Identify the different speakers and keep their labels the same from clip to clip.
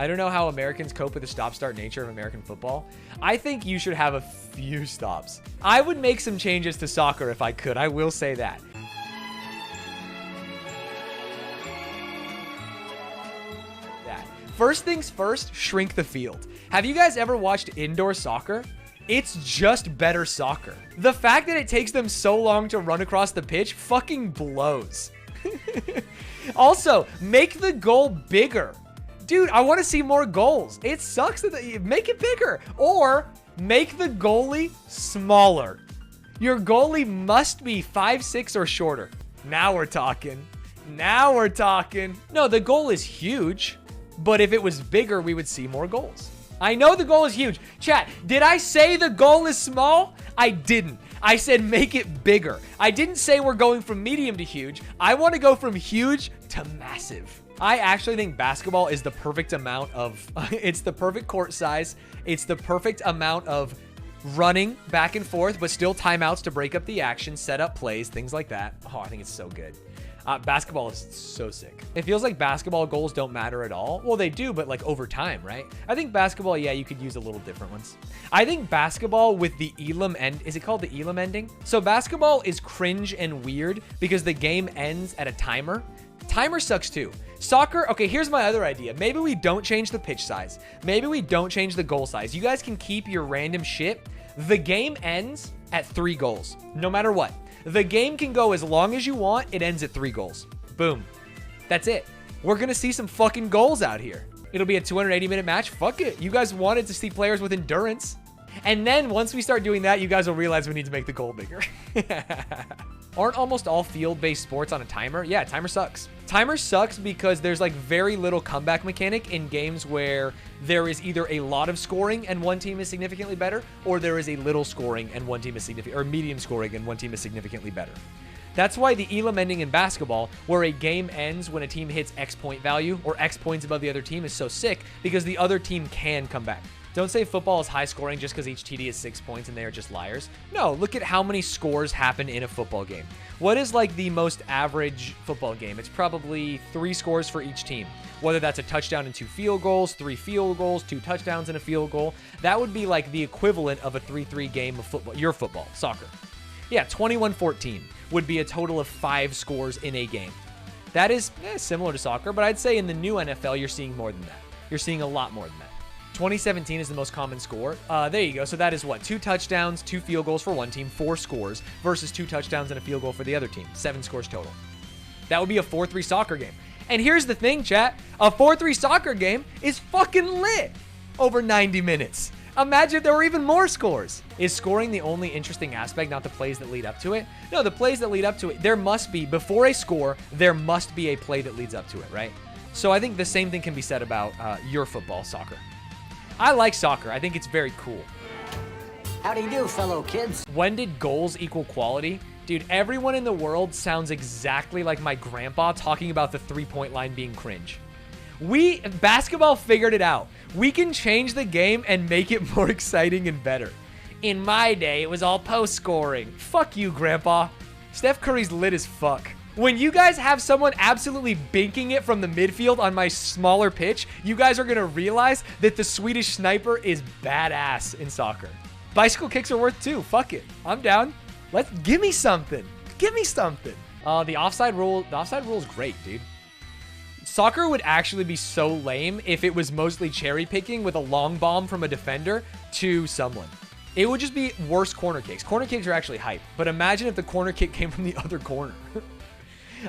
Speaker 1: I don't know how Americans cope with the stop-start nature of American football. I think you should have a few stops. I would make some changes to soccer if I could. I will say that. First things first, shrink the field. Have you guys ever watched indoor soccer? It's just better soccer. The fact that it takes them so long to run across the pitch fucking blows. Also, make the goal bigger. Dude, I want to see more goals. It sucks that make it bigger. Or make the goalie smaller. Your goalie must be 5'6" or shorter. Now we're talking. Now we're talking. No, the goal is huge. But if it was bigger, we would see more goals. I know the goal is huge. Chat, did I say the goal is small? I didn't. I said make it bigger. I didn't say we're going from medium to huge. I want to go from huge to massive. I actually think basketball is the perfect amount of, it's the perfect court size. It's the perfect amount of running back and forth, but still timeouts to break up the action, set up plays, things like that. Oh, I think it's so good. Basketball is so sick. It feels like basketball goals don't matter at all. Well, they do, but like over time, right? I think basketball, yeah, you could use a little different ones. I think basketball with the Elam end, is it called the Elam ending? So basketball is cringe and weird because the game ends at a timer. Timer sucks too. Soccer, okay, here's my other idea. Maybe we don't change the pitch size. Maybe we don't change the goal size. You guys can keep your random shit. The game ends at 3 goals, no matter what. The game can go as long as you want. It ends at 3 goals. Boom. That's it. We're going to see some fucking goals out here. It'll be a 280-minute match. Fuck it. You guys wanted to see players with endurance. And then once we start doing that, you guys will realize we need to make the goal bigger. Aren't almost all field-based sports on a timer? Yeah, timer sucks. Timer sucks because there's like very little comeback mechanic in games where there is either a lot of scoring and one team is significantly better, or there is a little scoring and one team is significant, or medium scoring and one team is significantly better. That's why the Elam ending in basketball, where a game ends when a team hits X point value or X points above the other team, is so sick because the other team can come back. Don't say football is high scoring just because each TD is 6 points and they are just liars. No, look at how many scores happen in a football game. What is like the most average football game? It's probably 3 scores for each team. Whether that's a touchdown and 2 field goals, 3 field goals, 2 touchdowns and a field goal. That would be like the equivalent of a 3-3 game of football, your football, soccer. Yeah, 21-14 would be a total of 5 scores in a game. That is similar to soccer, but I'd say in the new NFL, you're seeing more than that. You're seeing a lot more than that. 2017 is the most common score. There you go. So that is what? 2 touchdowns, 2 field goals for one team, 4 scores, versus 2 touchdowns and a field goal for the other team. 7 scores total. That would be a 4-3 soccer game. And here's the thing, chat. A 4-3 soccer game is fucking lit over 90 minutes. Imagine if there were even more scores. Is scoring the only interesting aspect, not the plays that lead up to it? No, the plays that lead up to it, there must be, before a score, there must be a play that leads up to it, right? So I think the same thing can be said about your football, soccer. I like soccer. I think it's very cool.
Speaker 2: How do you do, fellow kids?
Speaker 1: When did goals equal quality? Dude, everyone in the world sounds exactly like my grandpa talking about the 3-point line being cringe. Basketball figured it out. We can change the game and make it more exciting and better. In my day, it was all post scoring. Fuck you, grandpa. Steph Curry's lit as fuck. When you guys have someone absolutely binking it from the midfield on my smaller pitch, you guys are going to realize that the Swedish sniper is badass in soccer. Bicycle kicks are worth 2. Fuck it. I'm down. Give me something. Give me something. The offside rule is great, dude. Soccer would actually be so lame if it was mostly cherry picking with a long bomb from a defender to someone. It would just be worse corner kicks. Corner kicks are actually hype, but imagine if the corner kick came from the other corner.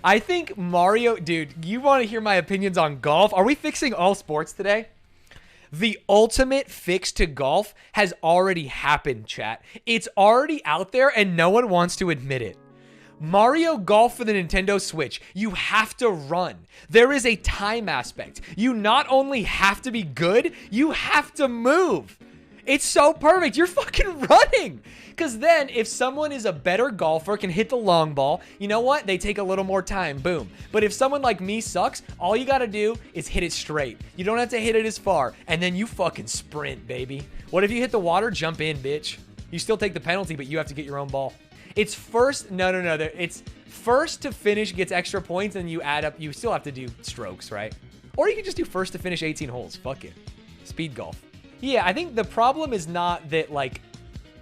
Speaker 1: I think Mario, dude, you want to hear my opinions on golf? Are we fixing all sports today? The ultimate fix to golf has already happened, chat. It's already out there and no one wants to admit it. Mario Golf for the Nintendo Switch. You have to run. There is a time aspect. You not only have to be good, you have to move. It's so perfect. You're fucking running. Because then if someone is a better golfer, can hit the long ball, you know what? They take a little more time. Boom. But if someone like me sucks, all you got to do is hit it straight. You don't have to hit it as far. And then you fucking sprint, baby. What if you hit the water? Jump in, bitch. You still take the penalty, but you have to get your own ball. It's first. No. It's first to finish gets extra points and you add up. You still have to do strokes, right? Or you can just do first to finish 18 holes. Fuck it. Speed golf. Yeah, I think the problem is not that, like,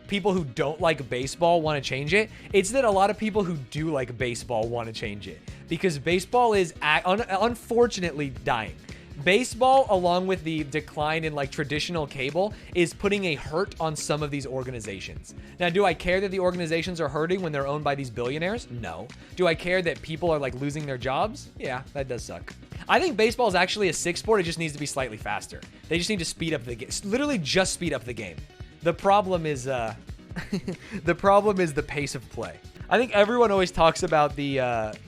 Speaker 1: people who don't like baseball want to change it. It's that a lot of people who do like baseball want to change it. Because baseball is unfortunately dying. Baseball, along with the decline in like traditional cable, is putting a hurt on some of these organizations. Now, do I care that the organizations are hurting when they're owned by these billionaires? No. Do I care that people are like losing their jobs? Yeah, that does suck. I think baseball is actually a sick sport. It just needs to be slightly faster. They just need to speed up the game. Literally just speed up the game. The problem is the pace of play. I think everyone always talks about the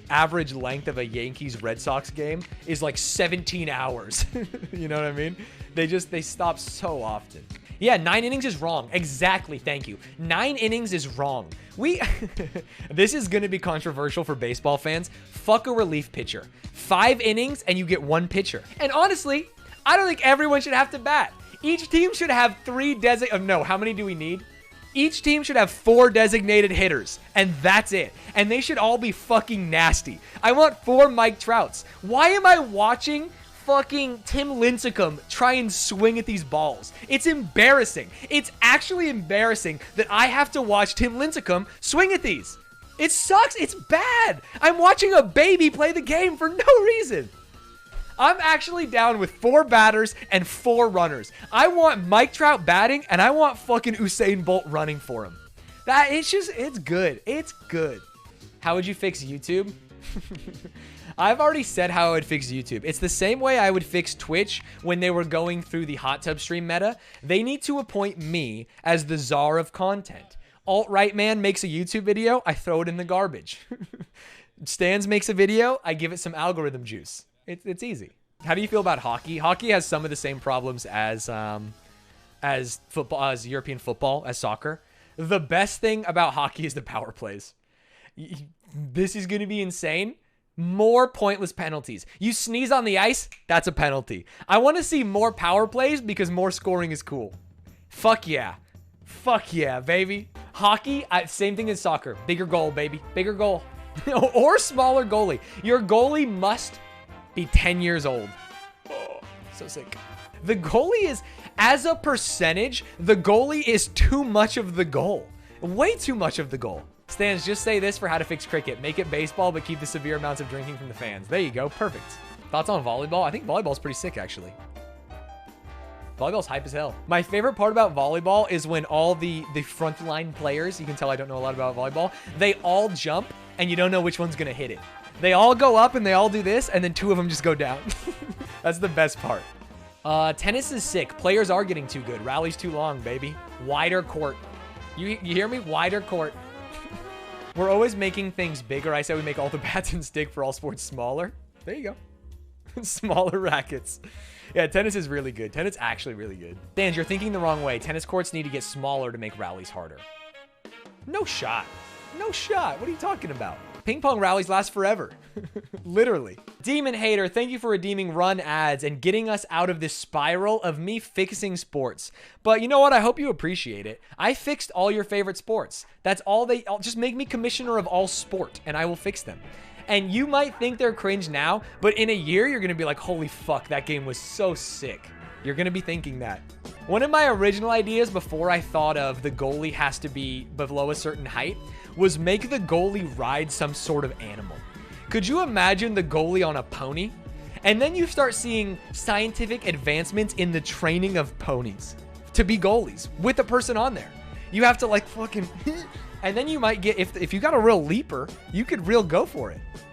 Speaker 1: average length of a Yankees-Red Sox game is like 17 hours. You know what I mean? They stop so often. Yeah, 9 innings is wrong. Exactly. Thank you. 9 innings is wrong. This is going to be controversial for baseball fans. Fuck a relief pitcher. 5 innings and you get 1 pitcher. And honestly, I don't think everyone should have to bat. Each team should have 3 no, how many do we need? Each team should have 4 designated hitters, and that's it. And they should all be fucking nasty. I want 4 Mike Trouts. Why am I watching fucking Tim Lincecum try and swing at these balls? It's embarrassing. It's actually embarrassing that I have to watch Tim Lincecum swing at these. It sucks. It's bad. I'm watching a baby play the game for no reason. I'm actually down with 4 batters and 4 runners. I want Mike Trout batting, and I want fucking Usain Bolt running for him. It's good. It's good. How would you fix YouTube? I've already said how I would fix YouTube. It's the same way I would fix Twitch when they were going through the hot tub stream meta. They need to appoint me as the czar of content. Alt-right man makes a YouTube video, I throw it in the garbage. Stanz makes a video, I give it some algorithm juice. It's easy. How do you feel about hockey? Hockey has some of the same problems as football, as European football, as soccer. The best thing about hockey is the power plays. This is going to be insane. More pointless penalties. You sneeze on the ice, that's a penalty. I want to see more power plays because more scoring is cool. Fuck yeah. Fuck yeah, baby. Hockey, same thing as soccer. Bigger goal, baby. Bigger goal. Or smaller goalie. Your goalie must be 10 years old. Oh, so sick. The goalie is, as a percentage, the goalie is too much of the goal. Way too much of the goal. Stanz, just say this for how to fix cricket. Make it baseball, but keep the severe amounts of drinking from the fans. There you go. Perfect. Thoughts on volleyball? I think volleyball's pretty sick, actually. Volleyball's hype as hell. My favorite part about volleyball is when all the frontline players, you can tell I don't know a lot about volleyball, they all jump and you don't know which one's going to hit it. They all go up and they all do this, and then 2 of them just go down. That's the best part. Tennis is sick. Players are getting too good. Rallies too long, baby. Wider court. You hear me? Wider court. We're always making things bigger. I said we make all the bats and stick for all sports smaller. There you go. Smaller rackets. Yeah, tennis is really good. Tennis actually really good. Dan, you're thinking the wrong way. Tennis courts need to get smaller to make rallies harder. No shot. No shot. What are you talking about? Ping pong rallies last forever. Literally. Demon Hater, thank you for redeeming run ads and getting us out of this spiral of me fixing sports. But you know what? I hope you appreciate it. I fixed all your favorite sports. That's all just make me commissioner of all sport and I will fix them. And you might think they're cringe now, but in a year, you're going to be like, holy fuck, that game was so sick. You're going to be thinking that. One of my original ideas before I thought of the goalie has to be below a certain height was make the goalie ride some sort of animal. Could you imagine the goalie on a pony? And then you start seeing scientific advancements in the training of ponies to be goalies with a person on there. You have to like fucking... And then you might get, if you got a real leaper, you could real go for it.